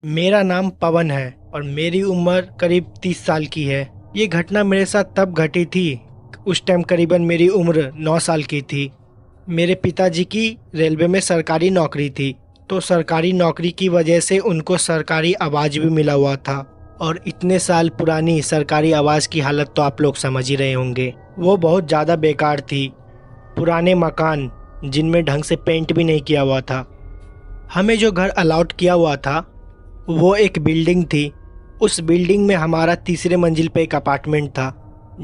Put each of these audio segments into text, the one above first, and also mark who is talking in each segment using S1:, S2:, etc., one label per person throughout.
S1: मेरा नाम पवन है और मेरी उम्र करीब 30 साल की है। ये घटना मेरे साथ तब घटी थी, उस टाइम करीबन मेरी उम्र 9 साल की थी। मेरे पिताजी की रेलवे में सरकारी नौकरी थी, तो सरकारी नौकरी की वजह से उनको सरकारी आवाज़ भी मिला हुआ था। और इतने साल पुरानी सरकारी आवाज़ की हालत तो आप लोग समझ ही रहे होंगे। वो बहुत ज़्यादा बेकार थी। पुराने मकान जिनमें ढंग से पेंट भी नहीं किया हुआ था। हमें जो घर अलॉट किया हुआ था वो एक बिल्डिंग थी। उस बिल्डिंग में हमारा तीसरे मंजिल पे एक अपार्टमेंट था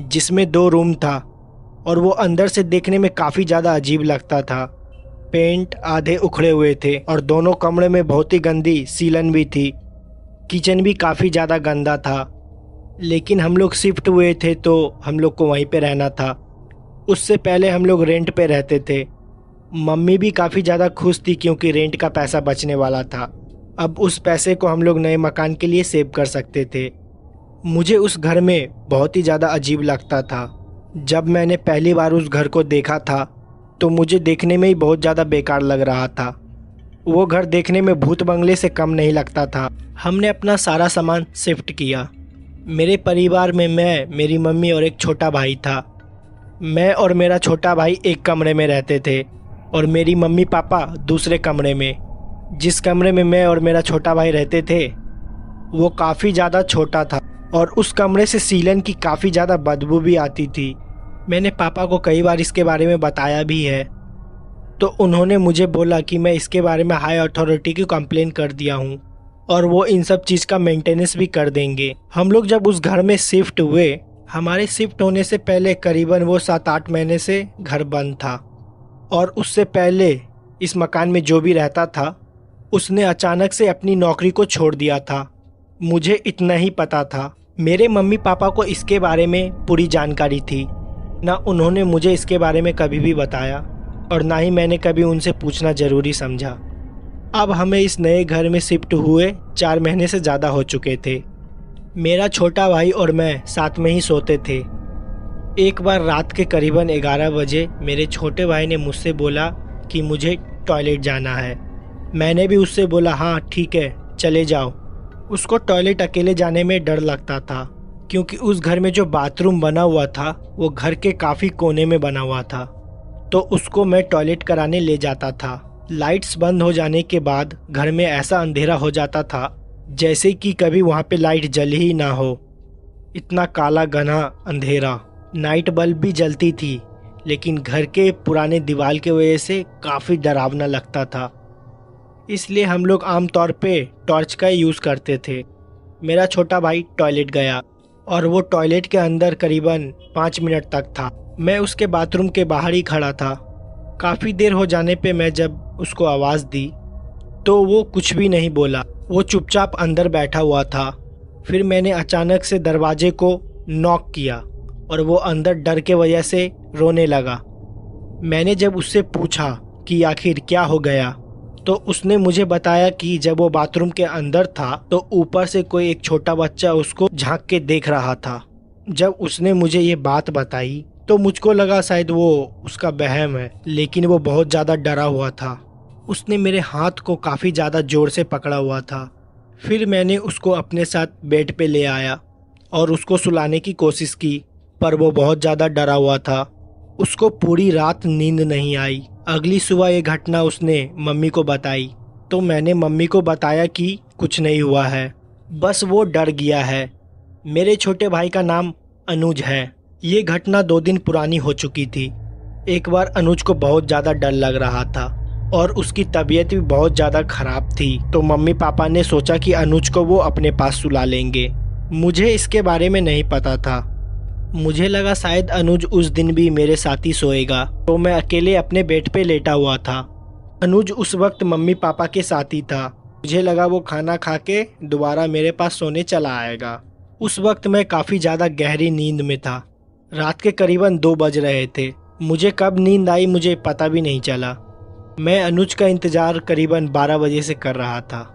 S1: जिसमें 2 रूम था, और वो अंदर से देखने में काफ़ी ज़्यादा अजीब लगता था। पेंट आधे उखड़े हुए थे और दोनों कमरे में बहुत ही गंदी सीलन भी थी। किचन भी काफ़ी ज़्यादा गंदा था। लेकिन हम लोग शिफ्ट हुए थे तो हम लोग को वहीं पे रहना था। उससे पहले हम लोग रेंट पे रहते थे। मम्मी भी काफ़ी ज़्यादा खुश थी क्योंकि रेंट का पैसा बचने वाला था। अब उस पैसे को हम लोग नए मकान के लिए सेव कर सकते थे। मुझे उस घर में बहुत ही ज़्यादा अजीब लगता था। जब मैंने पहली बार उस घर को देखा था तो मुझे देखने में ही बहुत ज़्यादा बेकार लग रहा था। वो घर देखने में भूत बंगले से कम नहीं लगता था। हमने अपना सारा सामान शिफ्ट किया। मेरे परिवार में मैं, मेरी मम्मी और एक छोटा भाई था। मैं और मेरा छोटा भाई एक कमरे में रहते थे और मेरी मम्मी पापा दूसरे कमरे में। जिस कमरे में मैं और मेरा छोटा भाई रहते थे वो काफ़ी ज़्यादा छोटा था और उस कमरे से सीलन की काफ़ी ज़्यादा बदबू भी आती थी। मैंने पापा को कई बार इसके बारे में बताया भी है, तो उन्होंने मुझे बोला कि मैं इसके बारे में हाई अथॉरिटी की कंप्लेन कर दिया हूँ और वो इन सब चीज़ का मेंटेनेंस भी कर देंगे। हम लोग जब उस घर में शिफ्ट हुए, हमारे शिफ्ट होने से पहले करीबन वो 7-8 महीने से घर बंद था। और उससे पहले इस मकान में जो भी रहता था उसने अचानक से अपनी नौकरी को छोड़ दिया था। मुझे इतना ही पता था। मेरे मम्मी पापा को इसके बारे में पूरी जानकारी थी। ना उन्होंने मुझे इसके बारे में कभी भी बताया और ना ही मैंने कभी उनसे पूछना ज़रूरी समझा। अब हमें इस नए घर में शिफ्ट हुए 4 महीने से ज़्यादा हो चुके थे। मेरा छोटा भाई और मैं साथ में ही सोते थे। एक बार रात के करीबन 11 बजे मेरे छोटे भाई ने मुझसे बोला कि मुझे टॉयलेट जाना है। मैंने भी उससे बोला हाँ ठीक है चले जाओ। उसको टॉयलेट अकेले जाने में डर लगता था क्योंकि उस घर में जो बाथरूम बना हुआ था वो घर के काफ़ी कोने में बना हुआ था, तो उसको मैं टॉयलेट कराने ले जाता था। लाइट्स बंद हो जाने के बाद घर में ऐसा अंधेरा हो जाता था जैसे कि कभी वहाँ पे लाइट जली ही ना हो। इतना काला घना अंधेरा। नाइट बल्ब भी जलती थी लेकिन घर के पुराने दीवार के वजह से काफ़ी डरावना लगता था। इसलिए हम लोग आमतौर पे टॉर्च का यूज़ करते थे। मेरा छोटा भाई टॉयलेट गया और वो टॉयलेट के अंदर करीबन 5 मिनट तक था। मैं उसके बाथरूम के बाहर ही खड़ा था। काफ़ी देर हो जाने पे मैं जब उसको आवाज़ दी तो वो कुछ भी नहीं बोला। वो चुपचाप अंदर बैठा हुआ था। फिर मैंने अचानक से दरवाजे को नॉक किया और वो अंदर डर के वजह से रोने लगा। मैंने जब उससे पूछा कि आखिर क्या हो गया तो उसने मुझे बताया कि जब वो बाथरूम के अंदर था तो ऊपर से कोई एक छोटा बच्चा उसको झांक के देख रहा था। जब उसने मुझे ये बात बताई तो मुझको लगा शायद वो उसका वहम है, लेकिन वो बहुत ज़्यादा डरा हुआ था। उसने मेरे हाथ को काफ़ी ज़्यादा ज़ोर से पकड़ा हुआ था। फिर मैंने उसको अपने साथ बेड पे ले आया और उसको सुलाने की कोशिश की, पर वो बहुत ज़्यादा डरा हुआ था। उसको पूरी रात नींद नहीं आई। अगली सुबह ये घटना उसने मम्मी को बताई तो मैंने मम्मी को बताया कि कुछ नहीं हुआ है, बस वो डर गया है। मेरे छोटे भाई का नाम अनुज है। ये घटना 2 दिन पुरानी हो चुकी थी। एक बार अनुज को बहुत ज़्यादा डर लग रहा था और उसकी तबीयत भी बहुत ज़्यादा ख़राब थी, तो मम्मी पापा ने सोचा कि अनुज को वो अपने पास सुला लेंगे। मुझे इसके बारे में नहीं पता था। मुझे लगा शायद अनुज उस दिन भी मेरे साथ ही सोएगा, तो मैं अकेले अपने बेड पे लेटा हुआ था। अनुज उस वक्त मम्मी पापा के साथ ही था। मुझे लगा वो खाना खा के दोबारा मेरे पास सोने चला आएगा। उस वक्त मैं काफ़ी ज़्यादा गहरी नींद में था। रात के करीबन 2 बज रहे थे। मुझे कब नींद आई मुझे पता भी नहीं चला। मैं अनुज का इंतज़ार करीबन 12 बजे से कर रहा था।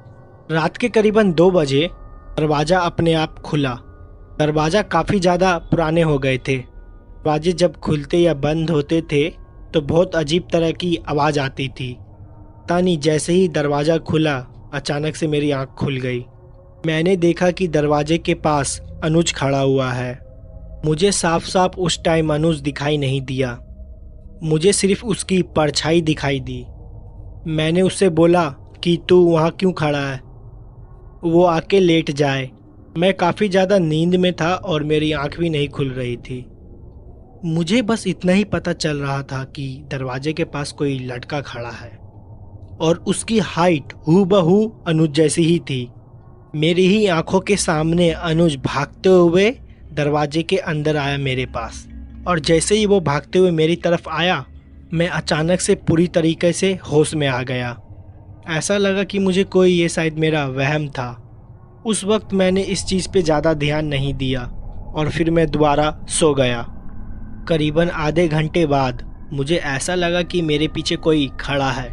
S1: रात के करीबन 2 बजे दरवाज़ा अपने आप खुला। दरवाज़ा काफ़ी ज़्यादा पुराने हो गए थे। दरवाजे जब खुलते या बंद होते थे तो बहुत अजीब तरह की आवाज़ आती थी। पता नहीं जैसे ही दरवाज़ा खुला अचानक से मेरी आँख खुल गई। मैंने देखा कि दरवाजे के पास अनुज खड़ा हुआ है। मुझे साफ साफ उस टाइम अनुज दिखाई नहीं दिया, मुझे सिर्फ उसकी परछाई दिखाई दी। मैंने उससे बोला कि तू वहाँ क्यों खड़ा है, वो आके लेट जाए। मैं काफ़ी ज़्यादा नींद में था और मेरी आंख भी नहीं खुल रही थी। मुझे बस इतना ही पता चल रहा था कि दरवाजे के पास कोई लड़का खड़ा है और उसकी हाइट हूबहू अनुज जैसी ही थी। मेरी ही आंखों के सामने अनुज भागते हुए दरवाजे के अंदर आया मेरे पास, और जैसे ही वो भागते हुए मेरी तरफ आया, मैं अचानक से पूरी तरीके से होश में आ गया। ऐसा लगा कि मुझे कोई ये शायद मेरा वहम था। उस वक्त मैंने इस चीज़ पे ज़्यादा ध्यान नहीं दिया और फिर मैं दोबारा सो गया। करीबन आधे घंटे बाद मुझे ऐसा लगा कि मेरे पीछे कोई खड़ा है,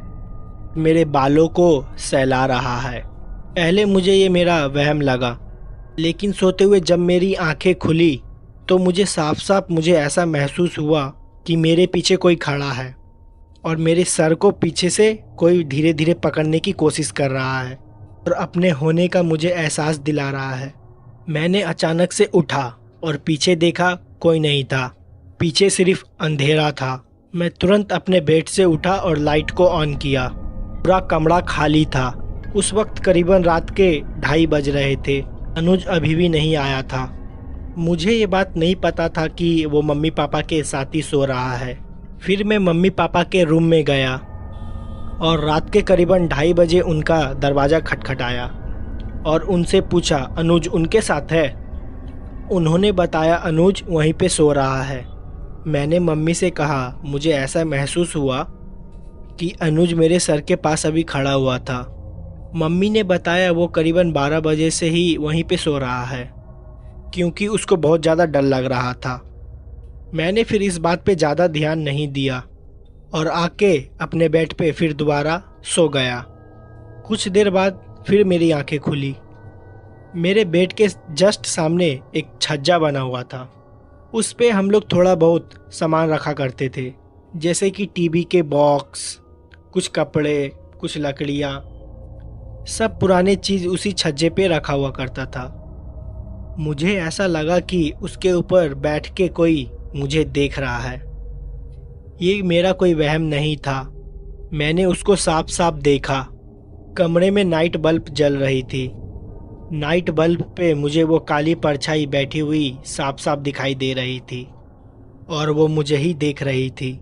S1: मेरे बालों को सहला रहा है। पहले मुझे ये मेरा वहम लगा, लेकिन सोते हुए जब मेरी आंखें खुली तो मुझे साफ साफ मुझे ऐसा महसूस हुआ कि मेरे पीछे कोई खड़ा है और मेरे सर को पीछे से कोई धीरे धीरे पकड़ने की कोशिश कर रहा है और अपने होने का मुझे एहसास दिला रहा है। मैंने अचानक से उठा और पीछे देखा, कोई नहीं था, पीछे सिर्फ अंधेरा था। मैं तुरंत अपने बेड से उठा और लाइट को ऑन किया। पूरा कमरा खाली था। उस वक्त करीबन रात के 2:30 बज रहे थे। अनुज अभी भी नहीं आया था। मुझे ये बात नहीं पता था कि वो मम्मी पापा के साथ ही सो रहा है। फिर मैं मम्मी पापा के रूम में गया और रात के करीबन 2:30 बजे उनका दरवाज़ा खटखटाया और उनसे पूछा, अनुज उनके साथ है? उन्होंने बताया अनुज वहीं पे सो रहा है। मैंने मम्मी से कहा, मुझे ऐसा महसूस हुआ कि अनुज मेरे सर के पास अभी खड़ा हुआ था। मम्मी ने बताया वो करीबन 12 बजे से ही वहीं पे सो रहा है, क्योंकि उसको बहुत ज़्यादा डर लग रहा था। मैंने फिर इस बात पे ज़्यादा ध्यान नहीं दिया और आके अपने बेड पे फिर दोबारा सो गया। कुछ देर बाद फिर मेरी आंखें खुली। मेरे बेड के जस्ट सामने एक छज्जा बना हुआ था। उस पे हम लोग थोड़ा बहुत सामान रखा करते थे, जैसे कि टीवी के बॉक्स, कुछ कपड़े, कुछ लकड़ियाँ, सब पुराने चीज़ उसी छज्जे पे रखा हुआ करता था। मुझे ऐसा लगा कि उसके ऊपर बैठ के कोई मुझे देख रहा है। ये मेरा कोई वहम नहीं था। मैंने उसको साफ साफ देखा। कमरे में नाइट बल्ब जल रही थी। नाइट बल्ब पे मुझे वो काली परछाई बैठी हुई साफ साफ दिखाई दे रही थी और वो मुझे ही देख रही थी।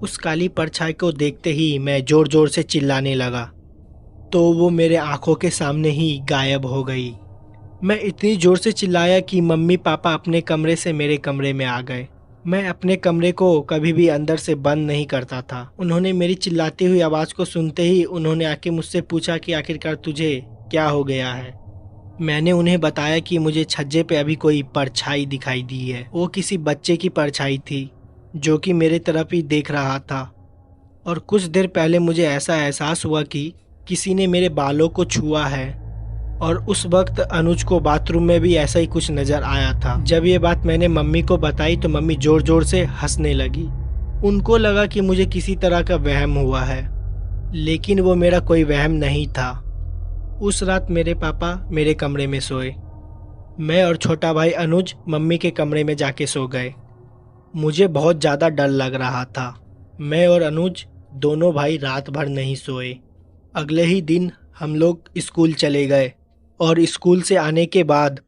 S1: उस काली परछाई को देखते ही मैं ज़ोर ज़ोर से चिल्लाने लगा, तो वो मेरे आंखों के सामने ही गायब हो गई। मैं इतनी ज़ोर से चिल्लाया कि मम्मी पापा अपने कमरे से मेरे कमरे में आ गए। मैं अपने कमरे को कभी भी अंदर से बंद नहीं करता था। उन्होंने मेरी चिल्लाती हुई आवाज़ को सुनते ही उन्होंने आके मुझसे पूछा कि आखिरकार तुझे क्या हो गया है। मैंने उन्हें बताया कि मुझे छज्जे पे अभी कोई परछाई दिखाई दी है। वो किसी बच्चे की परछाई थी जो कि मेरे तरफ ही देख रहा था, और कुछ देर पहले मुझे ऐसा एहसास हुआ कि किसी ने मेरे बालों को छुआ है। और उस वक्त अनुज को बाथरूम में भी ऐसा ही कुछ नज़र आया था। जब ये बात मैंने मम्मी को बताई तो मम्मी ज़ोर ज़ोर से हंसने लगी। उनको लगा कि मुझे किसी तरह का वहम हुआ है, लेकिन वो मेरा कोई वहम नहीं था। उस रात मेरे पापा मेरे कमरे में सोए। मैं और छोटा भाई अनुज मम्मी के कमरे में जाके सो गए। मुझे बहुत ज़्यादा डर लग रहा था। मैं और अनुज दोनों भाई रात भर नहीं सोए। अगले ही दिन हम लोग स्कूल चले गए और स्कूल से आने के बाद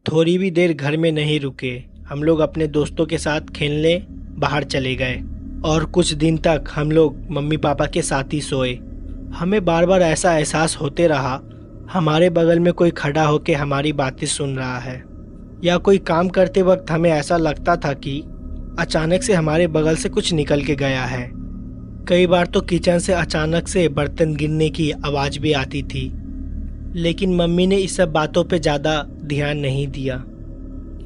S1: थोड़ी भी देर घर में नहीं रुके। हम लोग अपने दोस्तों के साथ खेलने बाहर चले गए और कुछ दिन तक हम लोग मम्मी पापा के साथ ही सोए। हमें बार बार ऐसा एहसास होते रहा हमारे बगल में कोई खड़ा होकर हमारी बातें सुन रहा है, या कोई काम करते वक्त हमें ऐसा लगता था कि अचानक से हमारे बगल से कुछ निकल के गया है। कई बार तो किचन से अचानक से बर्तन गिरने की आवाज़ भी आती थी, लेकिन मम्मी ने इस सब बातों पे ज़्यादा ध्यान नहीं दिया।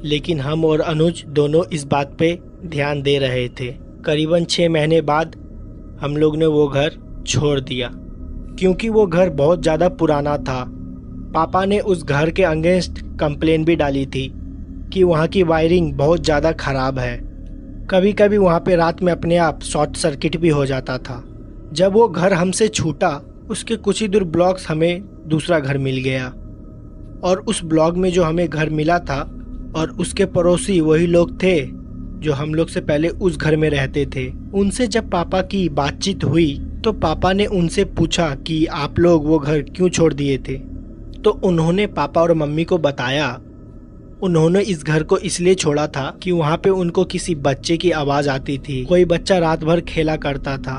S1: लेकिन हम और अनुज दोनों इस बात पे ध्यान दे रहे थे। करीबन 6 महीने बाद हम लोग ने वो घर छोड़ दिया, क्योंकि वो घर बहुत ज़्यादा पुराना था। पापा ने उस घर के अगेंस्ट कंप्लेन भी डाली थी कि वहाँ की वायरिंग बहुत ज़्यादा ख़राब है। कभी कभी वहाँ पे रात में अपने आप शॉर्ट सर्किट भी हो जाता था। जब वो घर हमसे छूटा, उसके कुछ ही दूर ब्लॉक्स हमें दूसरा घर मिल गया। और उस ब्लॉग में जो हमें घर मिला था और उसके पड़ोसी वही लोग थे जो हम लोग से पहले उस घर में रहते थे। उनसे जब पापा की बातचीत हुई तो पापा ने उनसे पूछा कि आप लोग वो घर क्यों छोड़ दिए थे। तो उन्होंने पापा और मम्मी को बताया उन्होंने इस घर को इसलिए छोड़ा था कि वहाँ पे उनको किसी बच्चे की आवाज़ आती थी। कोई बच्चा रात भर खेला करता था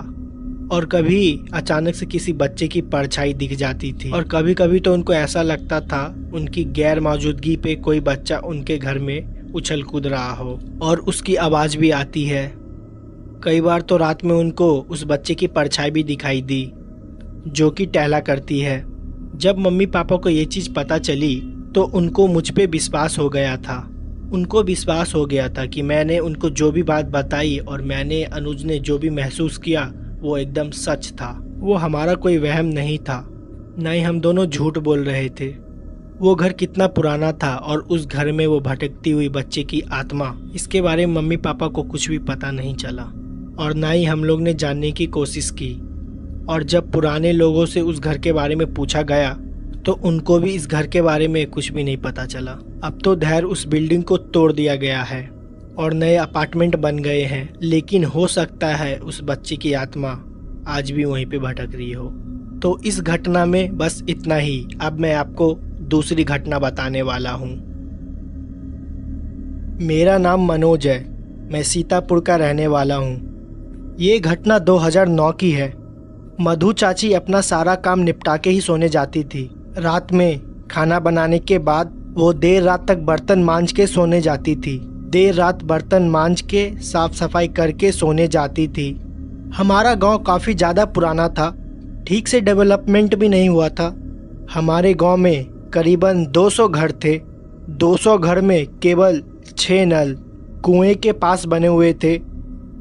S1: और कभी अचानक से किसी बच्चे की परछाई दिख जाती थी और कभी कभी तो उनको ऐसा लगता था उनकी गैर मौजूदगी पे कोई बच्चा उनके घर में उछल कूद रहा हो और उसकी आवाज़ भी आती है। कई बार तो रात में उनको उस बच्चे की परछाई भी दिखाई दी जो कि टहला करती है। जब मम्मी पापा को ये चीज़ पता चली तो उनको मुझ पे विश्वास हो गया था। उनको विश्वास हो गया था कि मैंने उनको जो भी बात बताई और मैंने अनुज ने जो भी महसूस किया वो एकदम सच था। वो हमारा कोई वहम नहीं था, ना ही हम दोनों झूठ बोल रहे थे। वो घर कितना पुराना था और उस घर में वो भटकती हुई बच्चे की आत्मा, इसके बारे में मम्मी पापा को कुछ भी पता नहीं चला और ना ही हम लोग ने जानने की कोशिश की। और जब पुराने लोगों से उस घर के बारे में पूछा गया तो उनको भी इस घर के बारे में कुछ भी नहीं पता चला। अब तो धैर्य उस बिल्डिंग को तोड़ दिया गया है और नए अपार्टमेंट बन गए हैं, लेकिन हो सकता है उस बच्चे की आत्मा आज भी वहीं पे भटक रही हो। तो इस घटना में बस इतना ही। अब मैं आपको दूसरी घटना बताने वाला हूँ। मेरा नाम मनोज है, मैं सीतापुर का रहने वाला हूँ। ये घटना 2009 की है। मधु चाची अपना सारा काम निपटा के ही सोने जाती थी। रात में खाना बनाने के बाद वो देर रात तक बर्तन मांज के सोने जाती थी। देर रात बर्तन मांज के साफ सफाई करके सोने जाती थी। हमारा गांव काफ़ी ज़्यादा पुराना था, ठीक से डेवलपमेंट भी नहीं हुआ था। हमारे गांव में करीबन 200 घर थे। 200 घर में केवल 6 नल कुएं के पास बने हुए थे।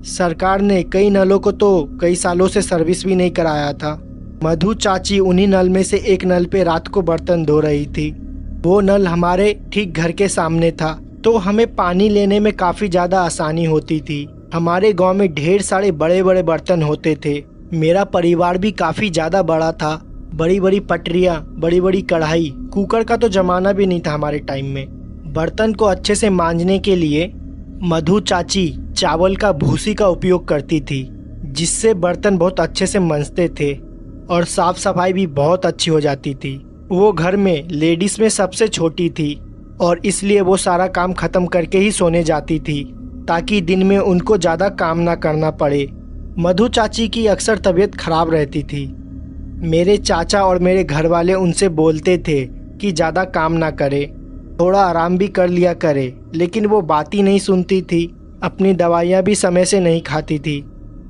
S1: सरकार ने कई नलों को तो कई सालों से सर्विस भी नहीं कराया था। मधु चाची उन्हीं नल में से एक नल पे रात को बर्तन धो रही थी। वो नल हमारे ठीक घर के सामने था, तो हमें पानी लेने में काफ़ी ज़्यादा आसानी होती थी। हमारे गांव में ढेर सारे बड़े बड़े बर्तन होते थे। मेरा परिवार भी काफ़ी ज़्यादा बड़ा था। बड़ी बड़ी पटरियाँ, बड़ी बड़ी कढ़ाई, कुकर का तो ज़माना भी नहीं था हमारे टाइम में। बर्तन को अच्छे से मांजने के लिए मधु चाची चावल का भूसी का उपयोग करती थी, जिससे बर्तन बहुत अच्छे से मंजते थे और साफ सफाई भी बहुत अच्छी हो जाती थी। वो घर में लेडीज़ में सबसे छोटी थी और इसलिए वो सारा काम ख़त्म करके ही सोने जाती थी ताकि दिन में उनको ज़्यादा काम ना करना पड़े। मधु चाची की अक्सर तबीयत खराब रहती थी। मेरे चाचा और मेरे घर वाले उनसे बोलते थे कि ज़्यादा काम ना करे, थोड़ा आराम भी कर लिया करे, लेकिन वो बात ही नहीं सुनती थी। अपनी दवाइयाँ भी समय से नहीं खाती थी।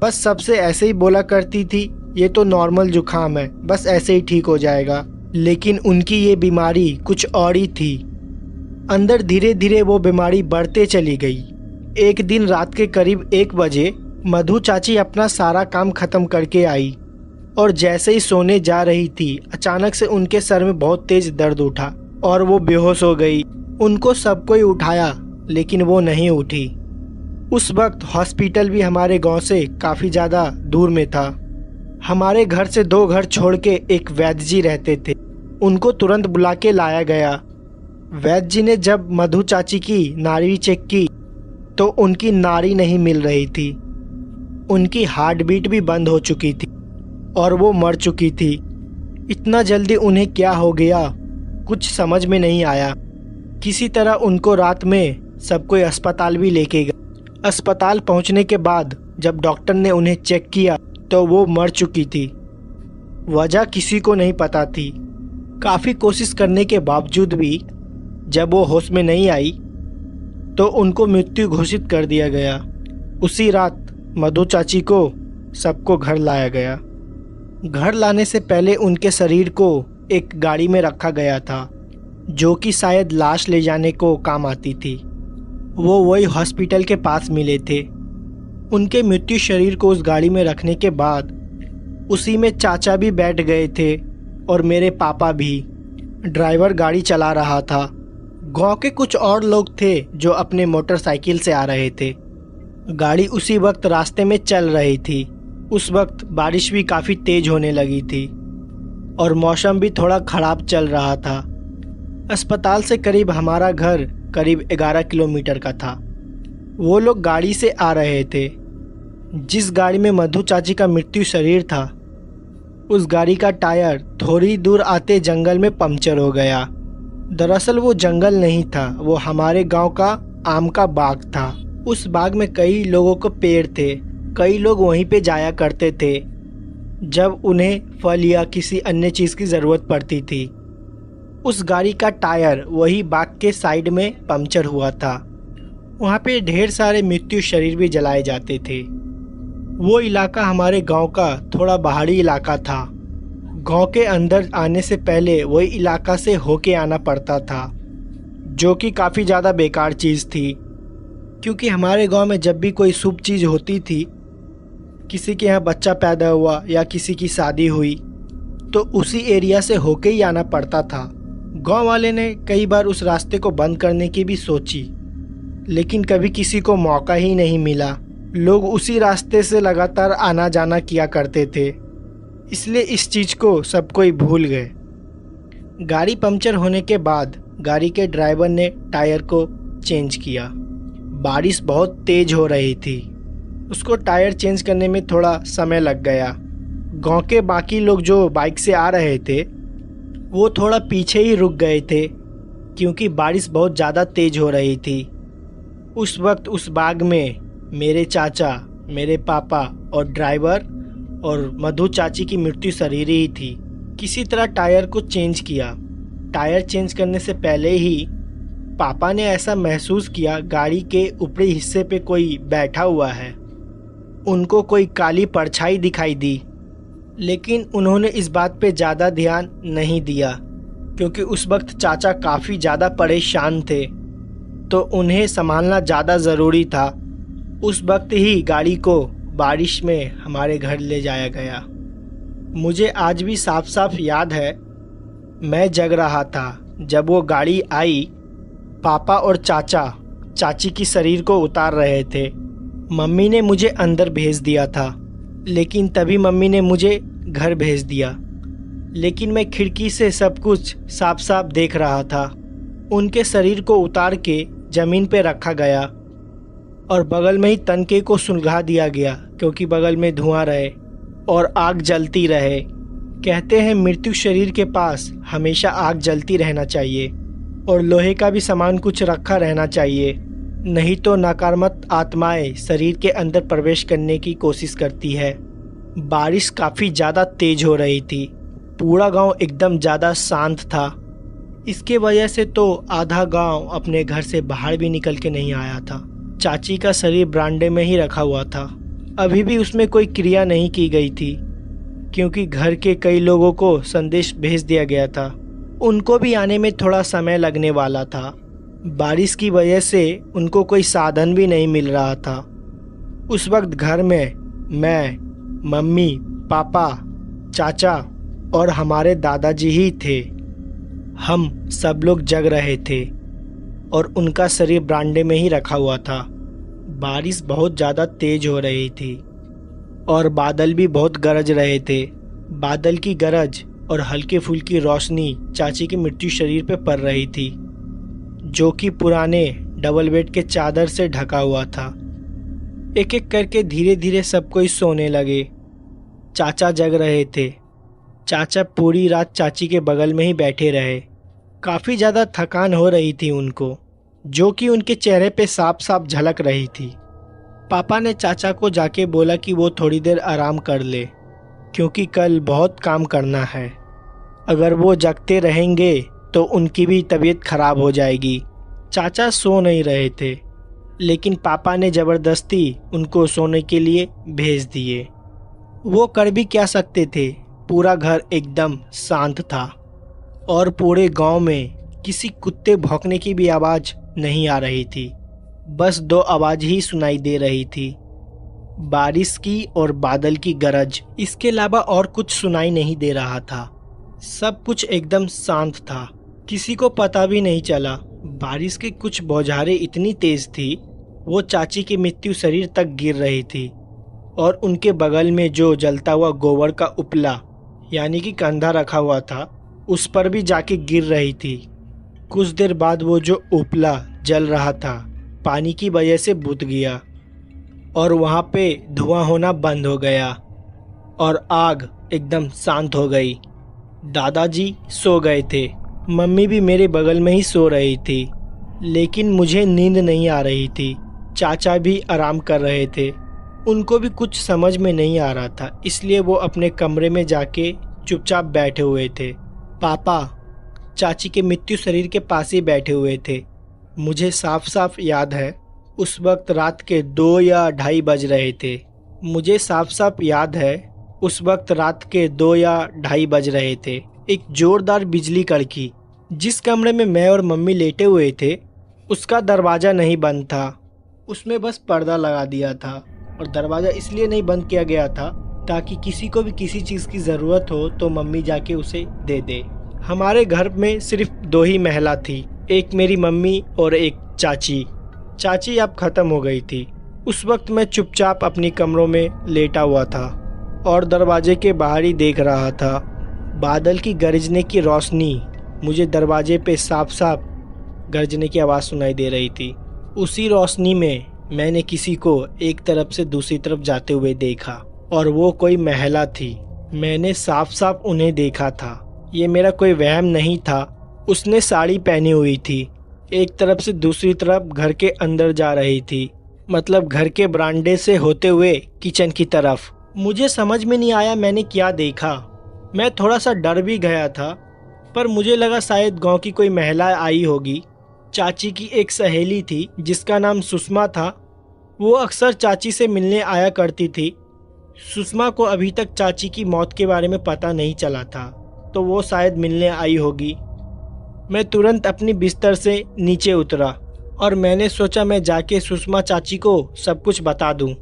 S1: बस सबसे ऐसे ही बोला करती थी, ये तो नॉर्मल जुकाम है, बस ऐसे ही ठीक हो जाएगा। लेकिन उनकी ये बीमारी कुछ और ही थी। अंदर धीरे धीरे वो बीमारी बढ़ते चली गई। एक दिन रात के करीब 1 बजे मधु चाची अपना सारा काम खत्म करके आई और जैसे ही सोने जा रही थी अचानक से उनके सर में बहुत तेज दर्द उठा और वो बेहोश हो गई। उनको सब कोई उठाया लेकिन वो नहीं उठी। उस वक्त हॉस्पिटल भी हमारे गांव से काफ़ी ज़्यादा दूर में था। हमारे घर से 2 घर छोड़ के एक वैद्य जी रहते थे, उनको तुरंत बुला के लाया गया। वैद्य जी ने जब मधु चाची की नाड़ी चेक की तो उनकी नाड़ी नहीं मिल रही थी। उनकी हार्ट बीट भी बंद हो चुकी थी और वो मर चुकी थी। इतना जल्दी उन्हें क्या हो गया कुछ समझ में नहीं आया। किसी तरह उनको रात में सब कोई अस्पताल भी लेके गए। अस्पताल पहुंचने के बाद जब डॉक्टर ने उन्हें चेक किया तो वो मर चुकी थी। वजह किसी को नहीं पता थी। काफ़ी कोशिश करने के बावजूद भी जब वो होश में नहीं आई तो उनको मृत्यु घोषित कर दिया गया। उसी रात मधु चाची को सबको घर लाया गया। घर लाने से पहले उनके शरीर को एक गाड़ी में रखा गया था जो कि शायद लाश ले जाने को काम आती थी। वो वही हॉस्पिटल के पास मिले थे। उनके मृत्यु शरीर को उस गाड़ी में रखने के बाद उसी में चाचा भी बैठ गए थे और मेरे पापा भी। ड्राइवर गाड़ी चला रहा था। गांव के कुछ और लोग थे जो अपने मोटरसाइकिल से आ रहे थे। गाड़ी उसी वक्त रास्ते में चल रही थी। उस वक्त बारिश भी काफ़ी तेज होने लगी थी और मौसम भी थोड़ा ख़राब चल रहा था। अस्पताल से करीब हमारा घर करीब 11 किलोमीटर का था। वो लोग गाड़ी से आ रहे थे। जिस गाड़ी में मधु चाची का मृत्यु शरीर था, उस गाड़ी का टायर थोड़ी दूर आते जंगल में पंक्चर हो गया। दरअसल वो जंगल नहीं था, वो हमारे गांव का आम का बाग था। उस बाग में कई लोगों के पेड़ थे। कई लोग वहीं पे जाया करते थे जब उन्हें फल या किसी अन्य चीज़ की ज़रूरत पड़ती थी। उस गाड़ी का टायर वही बाग के साइड में पंक्चर हुआ था। वहाँ पे ढेर सारे मृत्यु शरीर भी जलाए जाते थे। वो इलाका हमारे गांव का थोड़ा पहाड़ी इलाका था। गांव के अंदर आने से पहले वही इलाका से होके आना पड़ता था, जो कि काफ़ी ज़्यादा बेकार चीज़ थी, क्योंकि हमारे गांव में जब भी कोई शुभ चीज़ होती थी, किसी के यहाँ बच्चा पैदा हुआ या किसी की शादी हुई, तो उसी एरिया से होके ही आना पड़ता था। गांव वाले ने कई बार उस रास्ते को बंद करने की भी सोची, लेकिन कभी किसी को मौका ही नहीं मिला। लोग उसी रास्ते से लगातार आना जाना किया करते थे, इसलिए इस चीज़ को सब कोई भूल गए। गाड़ी पंक्चर होने के बाद गाड़ी के ड्राइवर ने टायर को चेंज किया। बारिश बहुत तेज़ हो रही थी, उसको टायर चेंज करने में थोड़ा समय लग गया। गांव के बाकी लोग जो बाइक से आ रहे थे, वो थोड़ा पीछे ही रुक गए थे, क्योंकि बारिश बहुत ज़्यादा तेज़ हो रही थी। उस वक्त उस बाग में मेरे चाचा, मेरे पापा और ड्राइवर और मधु चाची की मृत्यु शरीर ही थी। किसी तरह टायर को चेंज किया। टायर चेंज करने से पहले ही पापा ने ऐसा महसूस किया गाड़ी के ऊपरी हिस्से पे कोई बैठा हुआ है। उनको कोई काली परछाई दिखाई दी, लेकिन उन्होंने इस बात पे ज़्यादा ध्यान नहीं दिया, क्योंकि उस वक्त चाचा काफ़ी ज़्यादा परेशान थे, तो उन्हें संभालना ज़्यादा ज़रूरी था। उस वक्त ही गाड़ी को बारिश में हमारे घर ले जाया गया। मुझे आज भी साफ साफ याद है, मैं जग रहा था जब वो गाड़ी आई। पापा और चाचा चाची की शरीर को उतार रहे थे। मम्मी ने मुझे अंदर भेज दिया था, लेकिन तभी मम्मी ने मुझे घर भेज दिया। लेकिन मैं खिड़की से सब कुछ साफ साफ देख रहा था। उनके शरीर को उतार के ज़मीन पे रखा गया और बगल में ही तनके को सुलगा दिया गया, क्योंकि बगल में धुआं रहे और आग जलती रहे। कहते हैं मृत्यु शरीर के पास हमेशा आग जलती रहना चाहिए और लोहे का भी सामान कुछ रखा रहना चाहिए, नहीं तो नकारात्मक आत्माएं शरीर के अंदर प्रवेश करने की कोशिश करती है। बारिश काफ़ी ज़्यादा तेज हो रही थी। पूरा गांव एकदम ज़्यादा शांत था। इसके वजह से तो आधा गांव अपने घर से बाहर भी निकल के नहीं आया था। चाची का शरीर बरामदे में ही रखा हुआ था। अभी भी उसमें कोई क्रिया नहीं की गई थी, क्योंकि घर के कई लोगों को संदेश भेज दिया गया था। उनको भी आने में थोड़ा समय लगने वाला था। बारिश की वजह से उनको कोई साधन भी नहीं मिल रहा था। उस वक्त घर में मैं, मम्मी, पापा, चाचा और हमारे दादाजी ही थे। हम सब लोग जग रहे थे और उनका शरीर बरामदे में ही रखा हुआ था। बारिश बहुत ज़्यादा तेज हो रही थी और बादल भी बहुत गरज रहे थे। बादल की गरज और हल्की फुल्की रोशनी चाची के मृत्यु शरीर पे पड़ रही थी, जो कि पुराने डबल बेड के चादर से ढका हुआ था। एक एक करके धीरे धीरे सब कोई सोने लगे। चाचा जग रहे थे। चाचा पूरी रात चाची के बगल में ही बैठे रहे। काफ़ी ज़्यादा थकान हो रही थी उनको, जो कि उनके चेहरे पे साफ साफ झलक रही थी। पापा ने चाचा को जाके बोला कि वो थोड़ी देर आराम कर ले, क्योंकि कल बहुत काम करना है। अगर वो जगते रहेंगे तो उनकी भी तबीयत खराब हो जाएगी। चाचा सो नहीं रहे थे, लेकिन पापा ने ज़बरदस्ती उनको सोने के लिए भेज दिए। वो कर भी क्या सकते थे, पूरा घर एकदम शांत था और पूरे गांव में किसी कुत्ते भौंकने की भी आवाज़ नहीं आ रही थी। बस दो आवाज़ ही सुनाई दे रही थी, बारिश की और बादल की गरज। इसके अलावा और कुछ सुनाई नहीं दे रहा था। सब कुछ एकदम शांत था। किसी को पता भी नहीं चला। बारिश की कुछ बौछारें इतनी तेज थी, वो चाची के मृत्यु शरीर तक गिर रही थी और उनके बगल में जो जलता हुआ गोबर का उपला यानी कि कंधा रखा हुआ था, उस पर भी जाके गिर रही थी। कुछ देर बाद वो जो उपला जल रहा था पानी की वजह से बुझ गया और वहाँ पे धुआं होना बंद हो गया और आग एकदम शांत हो गई। दादाजी सो गए थे, मम्मी भी मेरे बगल में ही सो रही थी, लेकिन मुझे नींद नहीं आ रही थी। चाचा भी आराम कर रहे थे, उनको भी कुछ समझ में नहीं आ रहा था, इसलिए वो अपने कमरे में जाके चुपचाप बैठे हुए थे। पापा चाची के मृत्यु शरीर के पास ही बैठे हुए थे। मुझे साफ साफ याद है उस वक्त रात के 2 या 2:30 बज रहे थे। मुझे साफ साफ याद है उस वक्त रात के 2 या 2:30 बज रहे थे। एक जोरदार बिजली कड़की। जिस कमरे में मैं और मम्मी लेटे हुए थे उसका दरवाज़ा नहीं बंद था, उसमें बस पर्दा लगा दिया था और दरवाज़ा इसलिए नहीं बंद किया गया था ताकि किसी को भी किसी चीज़ की ज़रूरत हो तो मम्मी जाके उसे दे दे। हमारे घर में सिर्फ 2 ही महिला थी, एक मेरी मम्मी और एक चाची। चाची अब ख़त्म हो गई थी। उस वक्त मैं चुपचाप अपनी कमरों में लेटा हुआ था और दरवाजे के बाहर ही देख रहा था। बादल की गरजने की रोशनी मुझे दरवाजे पे साफ साफ गरजने की आवाज़ सुनाई दे रही थी। उसी रोशनी में मैंने किसी को एक तरफ से दूसरी तरफ जाते हुए देखा और वो कोई महिला थी। मैंने साफ साफ उन्हें देखा था, ये मेरा कोई वहम नहीं था। उसने साड़ी पहनी हुई थी, एक तरफ से दूसरी तरफ घर के अंदर जा रही थी, मतलब घर के बरामदे से होते हुए किचन की तरफ। मुझे समझ में नहीं आया मैंने क्या देखा। मैं थोड़ा सा डर भी गया था, पर मुझे लगा शायद गांव की कोई महिला आई होगी। चाची की एक सहेली थी जिसका नाम सुषमा था, वो अक्सर चाची से मिलने आया करती थी। सुषमा को अभी तक चाची की मौत के बारे में पता नहीं चला था, तो वो शायद मिलने आई होगी। मैं तुरंत अपनी बिस्तर से नीचे उतरा और मैंने सोचा मैं जाके सुषमा चाची को सब कुछ बता दूं,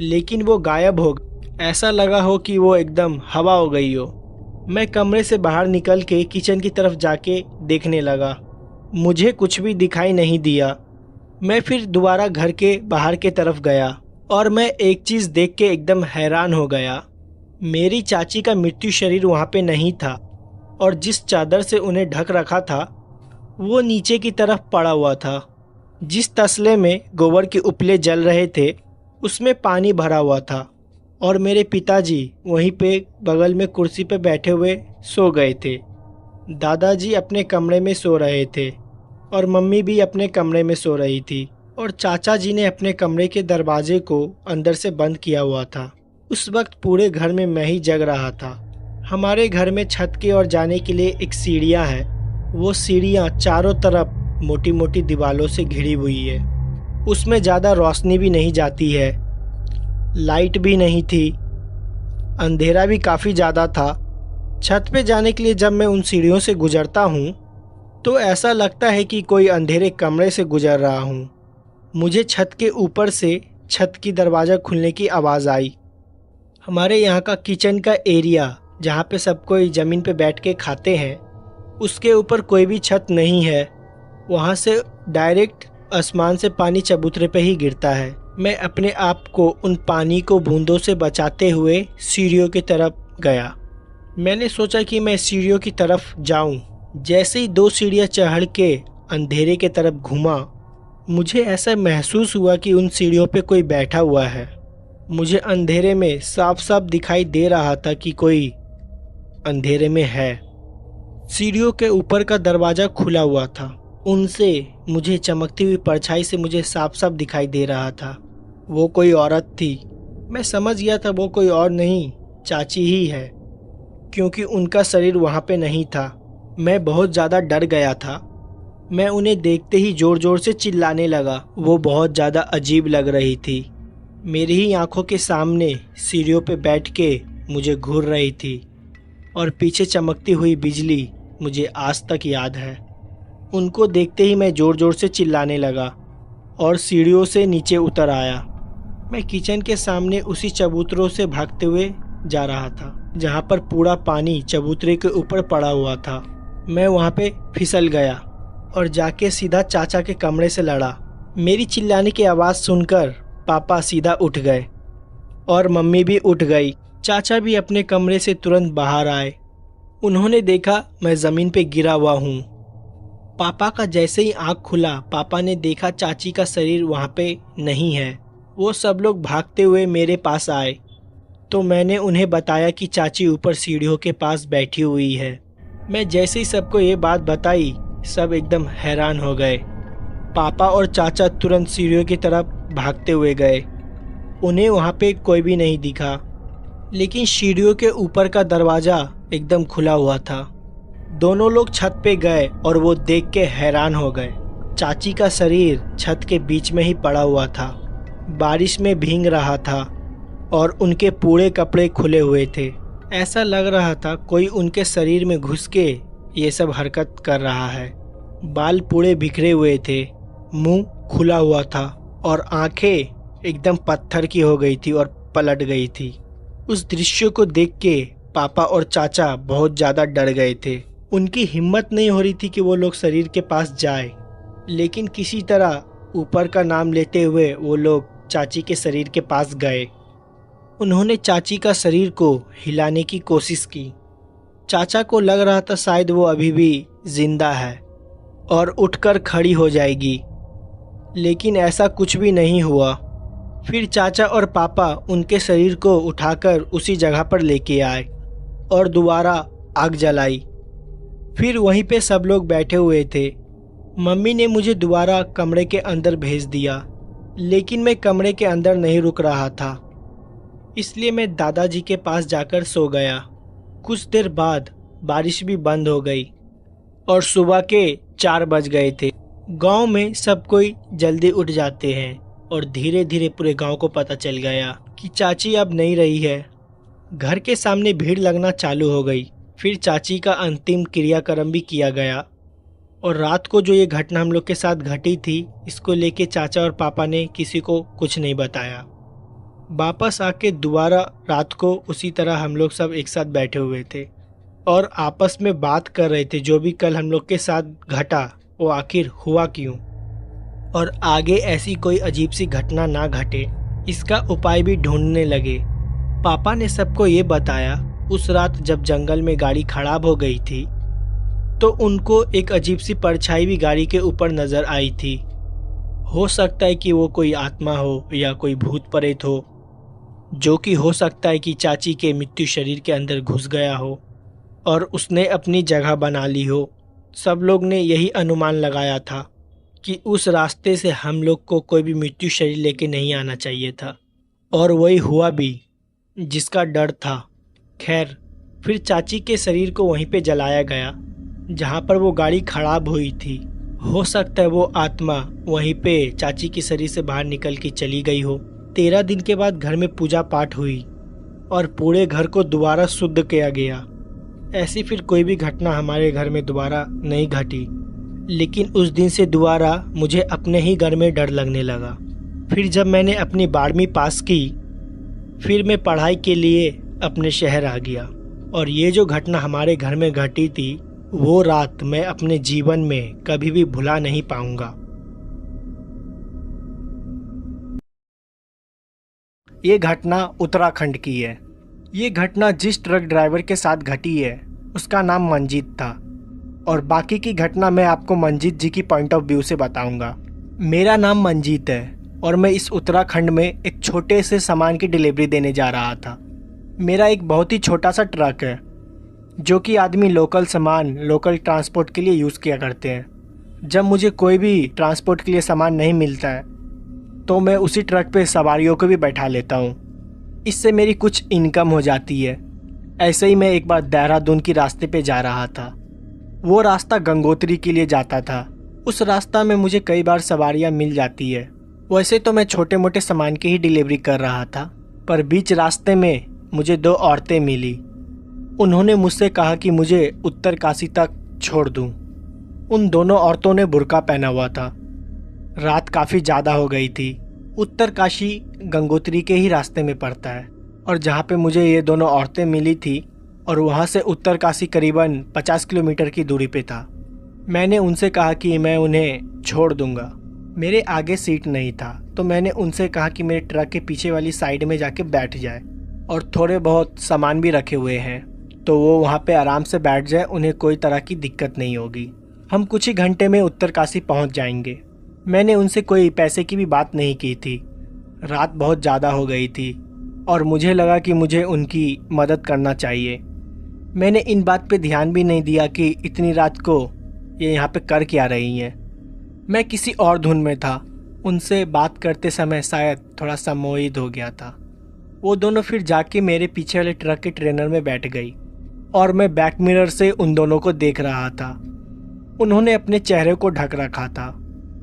S1: लेकिन वो गायब हो गई। ऐसा लगा हो कि वो एकदम हवा हो गई हो। मैं कमरे से बाहर निकल के किचन की तरफ जाके देखने लगा, मुझे कुछ भी दिखाई नहीं दिया। मैं फिर दोबारा घर के बाहर के तरफ गया और मैं एक चीज़ देख के एकदम हैरान हो गया। मेरी चाची का मृत्यु शरीर वहाँ पे नहीं था और जिस चादर से उन्हें ढक रखा था वो नीचे की तरफ पड़ा हुआ था। जिस तसले में गोबर के उपले जल रहे थे उसमें पानी भरा हुआ था और मेरे पिताजी वहीं पे बगल में कुर्सी पे बैठे हुए सो गए थे। दादाजी अपने कमरे में सो रहे थे और मम्मी भी अपने कमरे में सो रही थी और चाचा जी ने अपने कमरे के दरवाजे को अंदर से बंद किया हुआ था। उस वक्त पूरे घर में मैं ही जग रहा था। हमारे घर में छत की ओर जाने के लिए एक सीढ़ियाँ हैं। वो सीढ़ियाँ चारों तरफ मोटी मोटी दीवारों से घिरी हुई है। उसमें ज़्यादा रोशनी भी नहीं जाती है, लाइट भी नहीं थी, अंधेरा भी काफ़ी ज़्यादा था। छत पे जाने के लिए जब मैं उन सीढ़ियों से गुजरता हूँ तो ऐसा लगता है कि कोई अंधेरे कमरे से गुजर रहा हूँ। मुझे छत के ऊपर से छत की दरवाज़ा खुलने की आवाज़ आई। हमारे यहाँ का किचन का एरिया जहाँ पे सब कोई ज़मीन पे बैठ के खाते हैं, उसके ऊपर कोई भी छत नहीं है। वहाँ से डायरेक्ट आसमान से पानी चबूतरे पे ही गिरता है। मैं अपने आप को उन पानी को बूंदों से बचाते हुए सीढ़ियों की तरफ गया। मैंने सोचा कि मैं सीढ़ियों की तरफ जाऊं। जैसे ही 2 सीढ़ियाँ चढ़ के अंधेरे की तरफ घूमा, मुझे ऐसा महसूस हुआ कि उन सीढ़ियों पे कोई बैठा हुआ है। मुझे अंधेरे में साफ साफ दिखाई दे रहा था कि कोई अंधेरे में है। सीढ़ियों के ऊपर का दरवाज़ा खुला हुआ था, उनसे मुझे चमकती हुई परछाई से मुझे साफ साफ दिखाई दे रहा था। वो कोई औरत थी। मैं समझ गया था वो कोई और नहीं, चाची ही है, क्योंकि उनका शरीर वहाँ पे नहीं था। मैं बहुत ज़्यादा डर गया था। मैं उन्हें देखते ही ज़ोर ज़ोर से चिल्लाने लगा। वो बहुत ज़्यादा अजीब लग रही थी। मेरी ही आंखों के सामने सीढ़ियों पे बैठ के मुझे घूर रही थी और पीछे चमकती हुई बिजली मुझे आज तक याद है। उनको देखते ही मैं ज़ोर ज़ोर से चिल्लाने लगा और सीढ़ियों से नीचे उतर आया। मैं किचन के सामने उसी चबूतरों से भागते हुए जा रहा था जहाँ पर पूरा पानी चबूतरे के ऊपर पड़ा हुआ था। मैं वहाँ पे फिसल गया और जाके सीधा चाचा के कमरे से लड़ा। मेरी चिल्लाने की आवाज़ सुनकर पापा सीधा उठ गए और मम्मी भी उठ गई। चाचा भी अपने कमरे से तुरंत बाहर आए। उन्होंने देखा मैं ज़मीन पे गिरा हुआ हूँ। पापा का जैसे ही आँख खुला, पापा ने देखा चाची का शरीर वहाँ पे नहीं है। वो सब लोग भागते हुए मेरे पास आए, तो मैंने उन्हें बताया कि चाची ऊपर सीढ़ियों के पास बैठी हुई है। मैं जैसे ही सबको ये बात बताई, सब एकदम हैरान हो गए। पापा और चाचा तुरंत सीढ़ियों की तरफ भागते हुए गए। उन्हें वहाँ पे कोई भी नहीं दिखा, लेकिन सीढ़ियों के ऊपर का दरवाज़ा एकदम खुला हुआ था। दोनों लोग छत पे गए और वो देख के हैरान हो गए। चाची का शरीर छत के बीच में ही पड़ा हुआ था, बारिश में भीग रहा था और उनके पूरे कपड़े खुले हुए थे। ऐसा लग रहा था कोई उनके शरीर में घुस के ये सब हरकत कर रहा है। बाल पूरे बिखरे हुए थे, मुंह खुला हुआ था और आंखें एकदम पत्थर की हो गई थी और पलट गई थी। उस दृश्य को देख के पापा और चाचा बहुत ज़्यादा डर गए थे। उनकी हिम्मत नहीं हो रही थी कि वो लोग शरीर के पास जाए, लेकिन किसी तरह ऊपर का नाम लेते हुए वो लोग चाची के शरीर के पास गए। उन्होंने चाची का शरीर को हिलाने की कोशिश की। चाचा को लग रहा था शायद वो अभी भी जिंदा है और उठकर खड़ी हो जाएगी, लेकिन ऐसा कुछ भी नहीं हुआ। फिर चाचा और पापा उनके शरीर को उठाकर उसी जगह पर लेके आए और दोबारा आग जलाई। फिर वहीं पे सब लोग बैठे हुए थे। मम्मी ने मुझे दोबारा कमरे के अंदर भेज दिया, लेकिन मैं कमरे के अंदर नहीं रुक रहा था, इसलिए मैं दादाजी के पास जाकर सो गया। कुछ देर बाद बारिश भी बंद हो गई और सुबह के 4 बज गए थे। गांव में सब कोई जल्दी उठ जाते हैं और धीरे धीरे पूरे गांव को पता चल गया कि चाची अब नहीं रही है। घर के सामने भीड़ लगना चालू हो गई। फिर चाची का अंतिम क्रियाक्रम भी किया गया और रात को जो ये घटना हम लोग के साथ घटी थी, इसको लेके चाचा और पापा ने किसी को कुछ नहीं बताया। वापस आके दोबारा रात को उसी तरह हम लोग सब एक साथ बैठे हुए थे और आपस में बात कर रहे थे जो भी कल हम लोग के साथ घटा वो आखिर हुआ क्यों, और आगे ऐसी कोई अजीब सी घटना ना घटे इसका उपाय भी ढूंढने लगे। पापा ने सबको ये बताया उस रात जब जंगल में गाड़ी खराब हो गई थी तो उनको एक अजीब सी परछाई भी गाड़ी के ऊपर नजर आई थी। हो सकता है कि वो कोई आत्मा हो या कोई भूत प्रेत हो, जो कि हो सकता है कि चाची के मृत्यु शरीर के अंदर घुस गया हो और उसने अपनी जगह बना ली हो। सब लोग ने यही अनुमान लगाया था कि उस रास्ते से हम लोग को कोई भी मृत्यु शरीर लेके नहीं आना चाहिए था, और वही हुआ भी जिसका डर था। खैर, फिर चाची के शरीर को वहीं पे जलाया गया जहाँ पर वो गाड़ी खराब हुई थी। हो सकता है वो आत्मा वहीं पे चाची के शरीर से बाहर निकल के चली गई हो। 13 दिन के बाद घर में पूजा पाठ हुई और पूरे घर को दोबारा शुद्ध किया गया। ऐसी फिर कोई भी घटना हमारे घर में दोबारा नहीं घटी, लेकिन उस दिन से दोबारा मुझे अपने ही घर में डर लगने लगा। फिर जब मैंने अपनी 12वीं पास की, फिर मैं पढ़ाई के लिए अपने शहर आ गया, और ये जो घटना हमारे घर में घटी थी वो रात मैं अपने जीवन में कभी भी भुला नहीं पाऊंगा। ये घटना उत्तराखंड की है। ये घटना जिस ट्रक ड्राइवर के साथ घटी है उसका नाम मंजीत था, और बाकी की घटना मैं आपको मंजीत जी की पॉइंट ऑफ व्यू से बताऊंगा। मेरा नाम मंजीत है और मैं इस उत्तराखंड में एक छोटे से सामान की डिलीवरी देने जा रहा था। मेरा एक बहुत ही छोटा सा ट्रक है जो कि आदमी लोकल सामान लोकल ट्रांसपोर्ट के लिए यूज़ किया करते हैं। जब मुझे कोई भी ट्रांसपोर्ट के लिए सामान नहीं मिलता है तो मैं उसी ट्रक पे सवारियों को भी बैठा लेता हूँ। इससे मेरी कुछ इनकम हो जाती है। ऐसे ही मैं एक बार देहरादून की रास्ते पे जा रहा था। वो रास्ता गंगोत्री के लिए जाता था। उस रास्ता में मुझे कई बार सवारियाँ मिल जाती है। वैसे तो मैं छोटे मोटे सामान की ही डिलीवरी कर रहा था, पर बीच रास्ते में मुझे 2 औरतें मिली। उन्होंने मुझसे कहा कि मुझे उत्तरकाशी तक छोड़ दूं। उन दोनों औरतों ने बुर्का पहना हुआ था। रात काफ़ी ज़्यादा हो गई थी। उत्तरकाशी गंगोत्री के ही रास्ते में पड़ता है, और जहाँ पे मुझे ये दोनों औरतें मिली थी और वहाँ से उत्तरकाशी करीबन 50 किलोमीटर की दूरी पे था। मैंने उनसे कहा कि मैं उन्हें छोड़ दूंगा। मेरे आगे सीट नहीं था तो मैंने उनसे कहा कि मेरे ट्रक के पीछे वाली साइड में जाके बैठ जाए, और थोड़े बहुत सामान भी रखे हुए हैं तो वो वहाँ पे आराम से बैठ जाए, उन्हें कोई तरह की दिक्कत नहीं होगी। हम कुछ ही घंटे में उत्तरकाशी पहुंच जाएंगे। मैंने उनसे कोई पैसे की भी बात नहीं की थी। रात बहुत ज़्यादा हो गई थी और मुझे लगा कि मुझे उनकी मदद करना चाहिए। मैंने इन बात पे ध्यान भी नहीं दिया कि इतनी रात को ये यहाँ पे कर क्या रही हैं। मैं किसी और धुन में था। उनसे बात करते समय शायद थोड़ा सा मोहित हो गया था। वो दोनों फिर जाके मेरे पीछे वाले ट्रक के ट्रेनर में बैठ गई और मैं बैक मिरर से उन दोनों को देख रहा था। उन्होंने अपने चेहरे को ढक रखा था,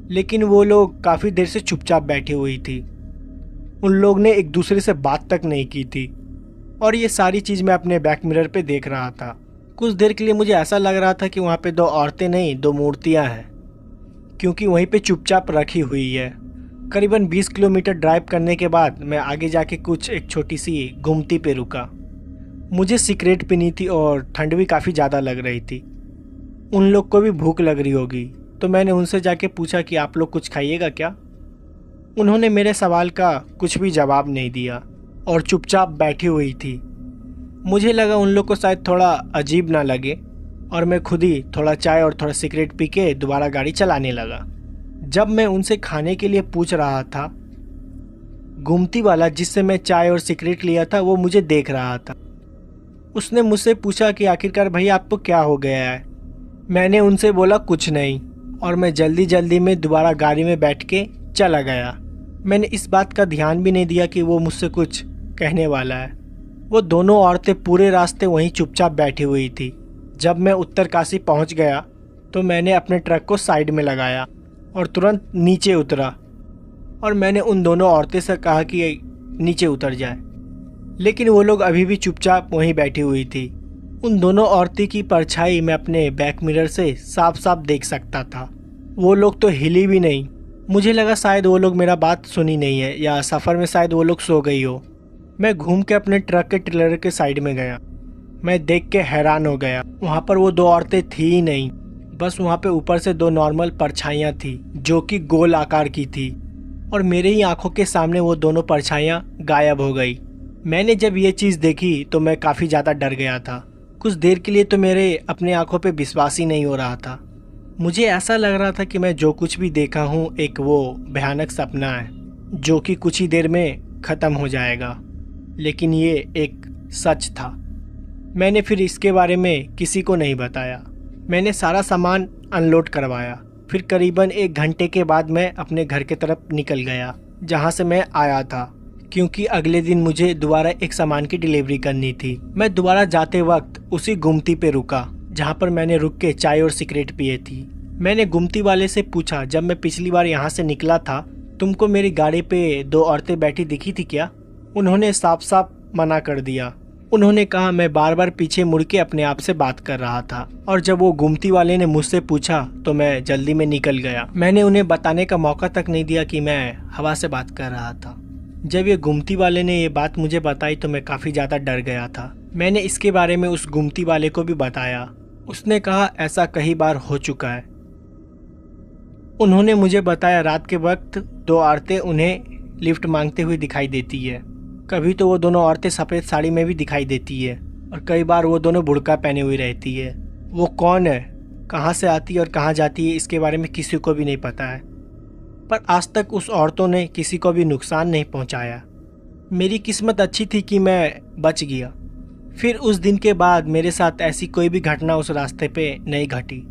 S1: लेकिन वो लोग काफ़ी देर से चुपचाप बैठी हुई थी। उन लोग ने एक दूसरे से बात तक नहीं की थी और ये सारी चीज़ मैं अपने बैक मिरर पे देख रहा था। कुछ देर के लिए मुझे ऐसा लग रहा था कि वहाँ पे 2 औरतें नहीं 2 मूर्तियाँ हैं, क्योंकि वहीं पे चुपचाप रखी हुई है। करीबन 20 किलोमीटर ड्राइव करने के बाद मैं आगे जाके एक छोटी सी गुमती पे रुका। मुझे सिगरेट पीनी थी और ठंड भी काफ़ी ज़्यादा लग रही थी। उन लोग को भी भूख लग रही होगी, तो मैंने उनसे जाके पूछा कि आप लोग कुछ खाइएगा क्या। उन्होंने मेरे सवाल का कुछ भी जवाब नहीं दिया और चुपचाप बैठी हुई थी। मुझे लगा उन लोग को शायद थोड़ा अजीब ना लगे और मैं खुद ही थोड़ा चाय और थोड़ा सिगरेट पी के दोबारा गाड़ी चलाने लगा। जब मैं उनसे खाने के लिए पूछ रहा था, गुमती वाला जिससे मैं चाय और सिगरेट लिया था वो मुझे देख रहा था। उसने मुझसे पूछा कि आखिरकार भैया आपको क्या हो गया है। मैंने उनसे बोला कुछ नहीं और मैं जल्दी जल्दी में दोबारा गाड़ी में बैठ के चला गया। मैंने इस बात का ध्यान भी नहीं दिया कि वो मुझसे कुछ कहने वाला है। वो दोनों औरतें पूरे रास्ते वहीं चुपचाप बैठी हुई थी। जब मैं उत्तरकाशी पहुंच गया तो मैंने अपने ट्रक को साइड में लगाया और तुरंत नीचे उतरा और मैंने उन दोनों औरतें से कहा कि नीचे उतर जाए, लेकिन वो लोग अभी भी चुपचाप वहीं बैठी हुई थी। उन दोनों औरतें की परछाई मैं अपने बैक मिरर से साफ साफ देख सकता था। वो लोग तो हिली भी नहीं। मुझे लगा शायद वो लोग मेरा बात सुनी नहीं है या सफ़र में शायद वो लोग सो गई हो। मैं घूम के अपने ट्रक के ट्रेलर के साइड में गया। मैं देख के हैरान हो गया। वहाँ पर वो 2 औरतें थी ही नहीं, बस वहाँ पे ऊपर से 2 नॉर्मल परछाइयाँ थी जो कि गोल आकार की थी और मेरे ही आंखों के सामने वो दोनों परछाइयाँ गायब हो गई। मैंने जब ये चीज़ देखी तो मैं काफ़ी ज़्यादा डर गया था। कुछ देर के लिए तो मेरे अपने आंखों पे विश्वास ही नहीं हो रहा था। मुझे ऐसा लग रहा था कि मैं जो कुछ भी देखा हूँ एक वो भयानक सपना है जो कि कुछ ही देर में ख़त्म हो जाएगा, लेकिन ये एक सच था। मैंने फिर इसके बारे में किसी को नहीं बताया। मैंने सारा सामान अनलोड करवाया। फिर करीबन 1 घंटे के बाद मैं अपने घर की तरफ निकल गया जहाँ से मैं आया था, क्योंकि अगले दिन मुझे दोबारा एक सामान की डिलीवरी करनी थी। मैं दोबारा जाते वक्त उसी गुमती पे रुका जहाँ पर मैंने रुक के चाय और सिगरेट पिए थी। मैंने गुमती वाले से पूछा, जब मैं पिछली बार यहाँ से निकला था तुमको मेरी गाड़ी पे 2 औरतें बैठी दिखी थी क्या? उन्होंने साफ साफ मना कर दिया। उन्होंने कहा मैं बार बार पीछे मुड़ के अपने आप से बात कर रहा था और जब वो गुमती वाले ने मुझसे पूछा तो मैं जल्दी में निकल गया। मैंने उन्हें बताने का मौका तक नहीं दिया कि मैं हवा से बात कर रहा था। जब ये गुमती वाले ने ये बात मुझे बताई तो मैं काफ़ी ज़्यादा डर गया था। मैंने इसके बारे में उस गुमती वाले को भी बताया। उसने कहा ऐसा कई बार हो चुका है। उन्होंने मुझे बताया रात के वक्त 2 औरतें उन्हें लिफ्ट मांगते हुए दिखाई देती है। कभी तो वो दोनों औरतें सफ़ेद साड़ी में भी दिखाई देती है और कई बार वो दोनों बुर्का पहने हुई रहती है। वो कौन है, कहाँ से आती है और कहाँ जाती है, इसके बारे में किसी को भी नहीं पता है। पर आज तक उस औरतों ने किसी को भी नुकसान नहीं पहुँचाया। मेरी किस्मत अच्छी थी कि मैं बच गया। फिर उस दिन के बाद मेरे साथ ऐसी कोई भी घटना उस रास्ते पे नहीं घटी।